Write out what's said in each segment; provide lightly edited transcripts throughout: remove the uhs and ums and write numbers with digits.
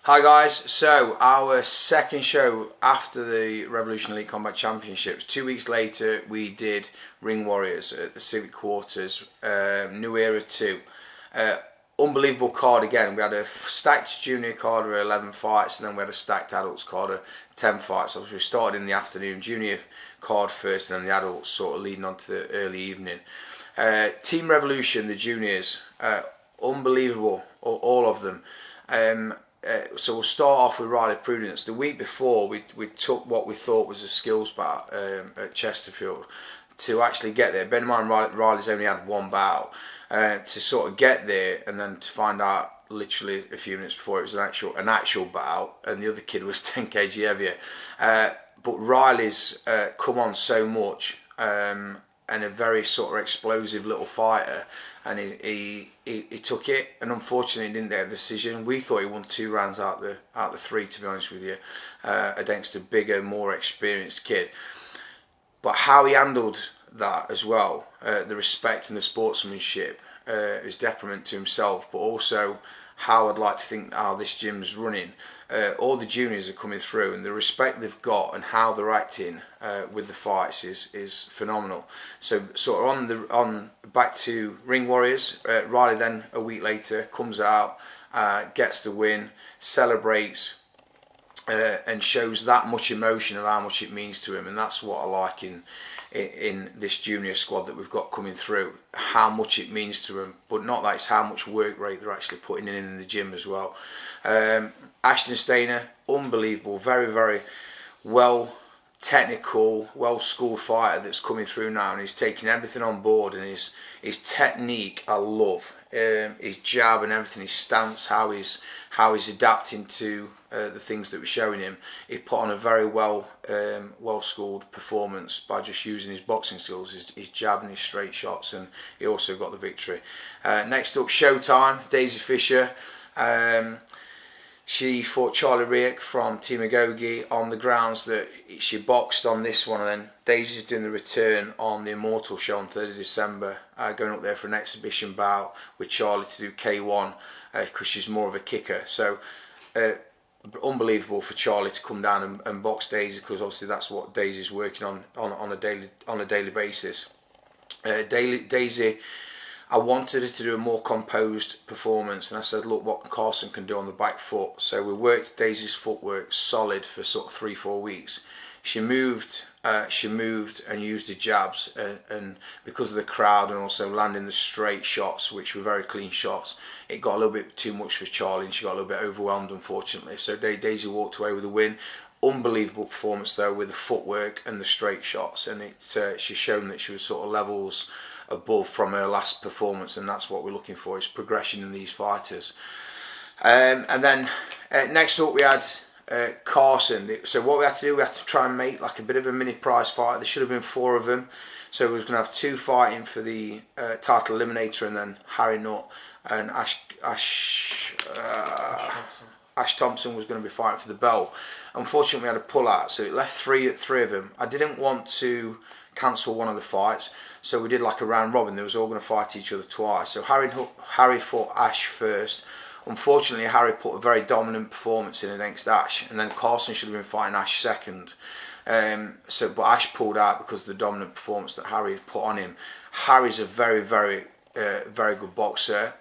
Hi guys, so our second show after the Revolution Elite Combat Championships. 2 weeks later we did Ring Warriors at the Civic Quarters, New Era 2. Unbelievable card again. We had a stacked junior card of 11 fights, and then we had a stacked adults card of 10 fights. So we started in the afternoon, junior card first, and then the adults sort of leading on to the early evening. Team Revolution, the juniors, unbelievable, all of them. So we'll start off with Riley Prudence. The week before we took what we thought was a skills bout at Chesterfield to actually get there. Bear in mind Riley's only had one bout. To sort of get there and then to find out literally a few minutes before it was an actual bout, and the other kid was 10 kg heavier. But Riley's come on so much, and a very sort of explosive little fighter, and he took it, and unfortunately didn't get a decision. We thought he won 2 rounds out the 3, to be honest with you, against a bigger, more experienced kid. But how he handled that as well, the respect and the sportsmanship, is detriment to himself, but also how I'd like to think how this gym's running. All the juniors are coming through, and the respect they've got and how they're acting with the fights is phenomenal. So sort of on back to Ring Warriors. Riley then a week later comes out, gets the win, celebrates, and shows that much emotion of how much it means to him, and that's what I like in this junior squad that we've got coming through, how much it means to them, but not like it's how much work rate they're actually putting in the gym as well. Ashton Stainer, unbelievable, very, very well technical, well schooled fighter that's coming through now, and he's taking everything on board, and his technique I love, his jab and everything, his stance, how he's adapting to the things that we're showing him. He put on a very well schooled performance by just using his boxing skills, his jab and his straight shots, and he also got the victory. Next up, Showtime, Daisy Fisher. She fought Charlie RECC from Team Agogi on the grounds that she boxed on this one, and then Daisy's doing the return on the Immortal show on 3rd of December, going up there for an exhibition bout with Charlie to do K1 because she's more of a kicker. So unbelievable for Charlie to come down and box Daisy, because obviously that's what Daisy's working on a daily basis. Daisy, I wanted her to do a more composed performance, and I said, look what Carson can do on the back foot. So we worked Daisy's footwork solid for sort of 3-4 weeks. She moved and used the jabs, and because of the crowd and also landing the straight shots, which were very clean shots, it got a little bit too much for Charlie, and she got a little bit overwhelmed, unfortunately. So Daisy walked away with a win. Unbelievable performance though, with the footwork and the straight shots, and she's shown that she was sort of levels above from her last performance, and that's what we're looking for, is progression in these fighters. And then next up we had Carson. So what we had to do, we had to try and make like a bit of a mini prize fight. There should have been 4 of them, so we was going to have 2 fighting for the title eliminator, and then Harry Nutt and Ash Thompson was going to be fighting for the belt. Unfortunately we had a pull out, so it left three of them. I didn't want to cancel one of the fights, so we did like a round robin. They was all going to fight each other twice. So Harry fought Ash first. Unfortunately Harry put a very dominant performance in against Ash, and then Carson should have been fighting Ash second. But Ash pulled out because of the dominant performance that Harry had put on him. Harry's a very, very good boxer.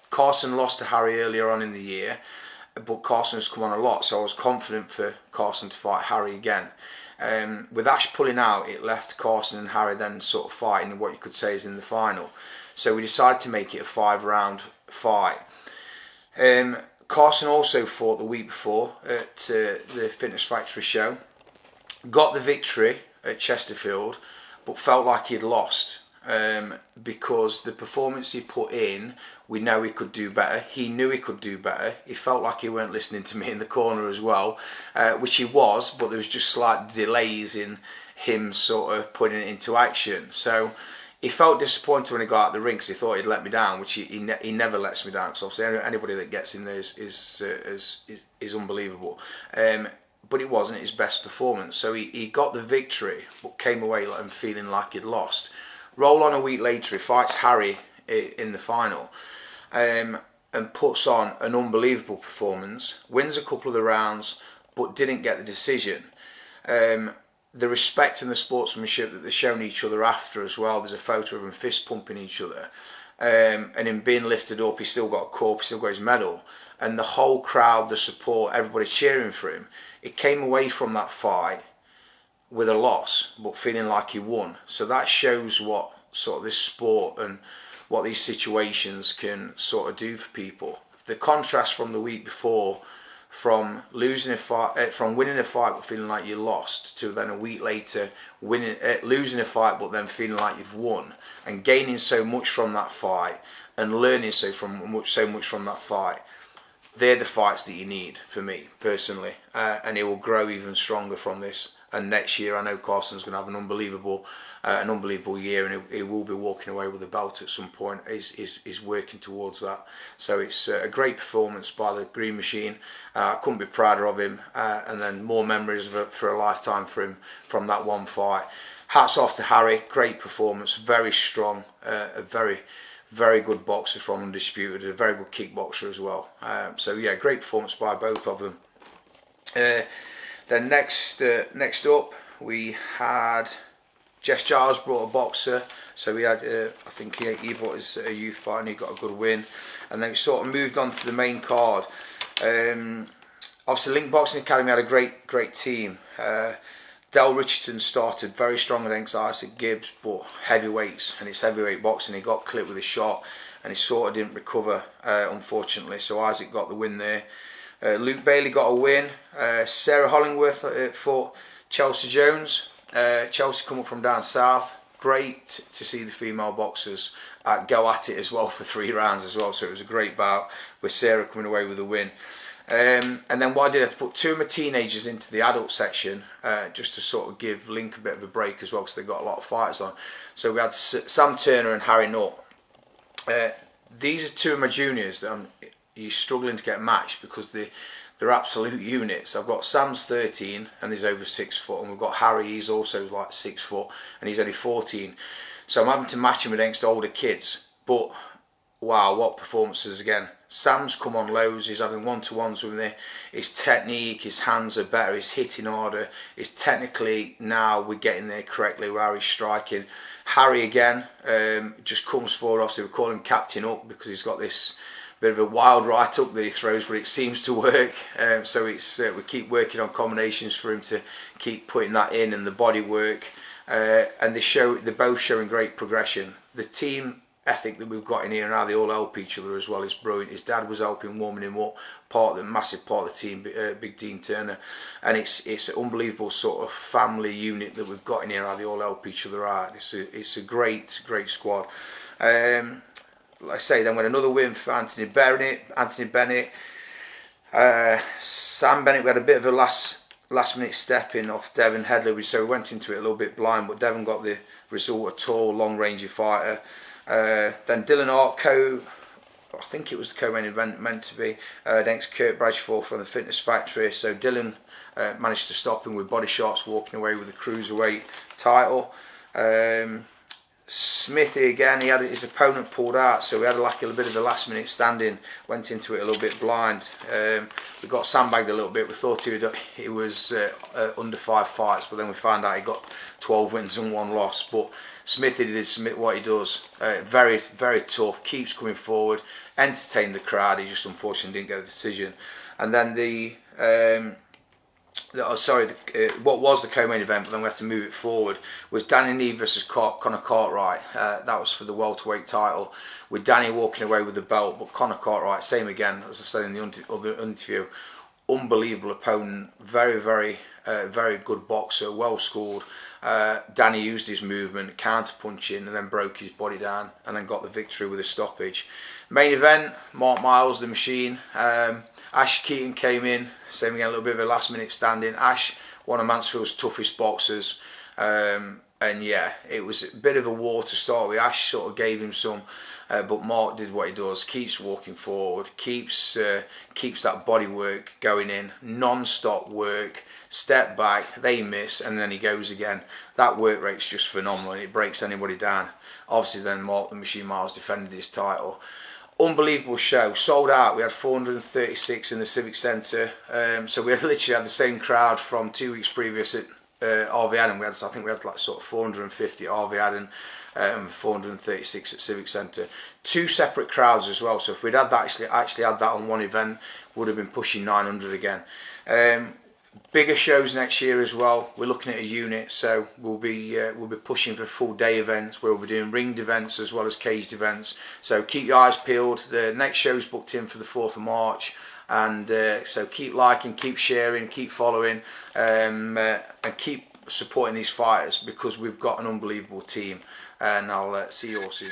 Carson lost to Harry earlier on in the year, but Carson has come on a lot, so I was confident for Carson to fight Harry again. With Ash pulling out, it left Carson and Harry then sort of fighting what you could say is in the final. So we decided to make it a 5-round fight. Carson also fought the week before at the Fitness Factory show. Got the victory at Chesterfield, but felt like he'd lost. Because the performance he put in, we know he could do better. He knew he could do better. He felt like he weren't listening to me in the corner as well, which he was, but there was just slight delays in him sort of putting it into action. So he felt disappointed when he got out of the ring, because he thought he'd let me down, which he never lets me down, because obviously anybody that gets in there is unbelievable. But it wasn't his best performance. So he got the victory, but came away and feeling like he'd lost. Roll on a week later, he fights Harry in the final. and puts on an unbelievable performance, wins a couple of the rounds, but didn't get the decision. The respect and the sportsmanship that they're showing each other after as well. There's a photo of them fist pumping each other, and him being lifted up, he's still got a cup, he's still got his medal, and the whole crowd, the support, everybody cheering for him. It came away from that fight with a loss, but feeling like he won. So that shows what sort of this sport and what these situations can sort of do for people. The contrast from the week before, from losing a fight, from winning a fight but feeling like you lost, to then a week later losing a fight but then feeling like you've won, and gaining so much from that fight and learning so much from that fight. They're the fights that you need, for me personally, and it will grow even stronger from this. And next year, I know Carson's going to have an unbelievable year, and he will be walking away with a belt at some point. He's working towards that. So it's a great performance by the Green Machine. I couldn't be prouder of him, and then more memories for a lifetime for him from that one fight. Hats off to Harry, great performance, very strong, a very good boxer from Undisputed, a very good kickboxer as well. So yeah, great performance by both of them. Then next up, we had Jess Giles brought a boxer. So we had, I think he brought his youth fight and he got a good win. And then we sort of moved on to the main card. Obviously, Link Boxing Academy had a great team. Del Richardson started very strong against Isaac Gibbs, but heavyweights, and it's heavyweight boxing. He got clipped with a shot and he sort of didn't recover, unfortunately. So Isaac got the win there. Luke Bailey got a win. Sarah Hollingworth fought Chelsea Jones. Chelsea come up from down south. Great to see the female boxers go at it as well for 3 rounds as well. So it was a great bout with Sarah coming away with a win. And then what I did, I put 2 of my teenagers into the adult section, just to sort of give Link a bit of a break as well, because they got a lot of fighters on. So we had Sam Turner and Harry Nutt. These are 2 of my juniors that he's struggling to get matched because they're absolute units. I've got Sam's 13 and he's over 6 foot, and we've got Harry, he's also like 6 foot and he's only 14. So I'm having to match him against older kids. But wow, what performances again. Sam's come on loads, he's having one-to-ones with me. His technique, his hands are better, his hitting harder, his technically now we're getting there correctly where he's striking. Harry again, just comes forward. Obviously we call him Captain Up because he's got this bit of a wild right up that he throws, but it seems to work. So it's we keep working on combinations for him to keep putting that in, and the body work. And they're both showing great progression. The team ethic that we've got in here and how they all help each other as well is brilliant. His dad was helping, warming him up, massive part of the team, Big Dean Turner, and it's an unbelievable sort of family unit that we've got in here, how they all help each other out. It's a great squad. Like I say, then with another win for Anthony Bennett, Sam Bennett, we had a bit of a last minute step in off Devon Headley, so we went into it a little bit blind, but Devon got the result, a tall, long-ranging fighter. Then Dylan Hart, I think it was the co-main event meant to be, against Kurt Bradford from the Fitness Factory. So Dylan managed to stop him with body shots, walking away with the cruiserweight title. Smithy again, he had his opponent pulled out, so we had like a bit of a last minute standing, went into it a little bit blind. We got sandbagged a little bit. We thought he was under 5 fights, but then we found out he got 12 wins and 1 loss. But Smithy did what he does, very tough, keeps coming forward, entertained the crowd. He just unfortunately didn't get a decision. And then what was the co-main event, but then we have to move it forward, was Danny Knee versus Conor Cartwright. That was for the welterweight title, with Danny walking away with the belt, but Conor Cartwright, same again, as I said in the other interview, unbelievable opponent, very good boxer, well schooled. Danny used his movement, counter punching, and then broke his body down, and then got the victory with a stoppage. Main event, Mark Miles, the Machine. Ash Keaton came in, same again, a little bit of a last minute standing. Ash, one of Mansfield's toughest boxers, and yeah, it was a bit of a war to start with. Ash sort of gave him some, but Mark did what he does, keeps walking forward, keeps that body work going in, non-stop work, step back, they miss, and then he goes again. That work rate's just phenomenal, and it breaks anybody down. Obviously then Mark the Machine Miles defended his title. unbelievable show, sold out. We had 436 in the Civic Centre, so we had literally had the same crowd from 2 weeks previous at RV Adam. I think we had like sort of 450 at RV Adam, 436 at Civic Centre. 2 separate crowds as well, so if we'd had that actually had that on one event, would have been pushing 900 again. Bigger shows next year as well. We're looking at a unit, so we'll be pushing for full day events where we'll be doing ringed events as well as caged events. So keep your eyes peeled. The next show's booked in for the 4th of March, and so keep liking, keep sharing, keep following, and keep supporting these fighters, because we've got an unbelievable team. And I'll see you all soon.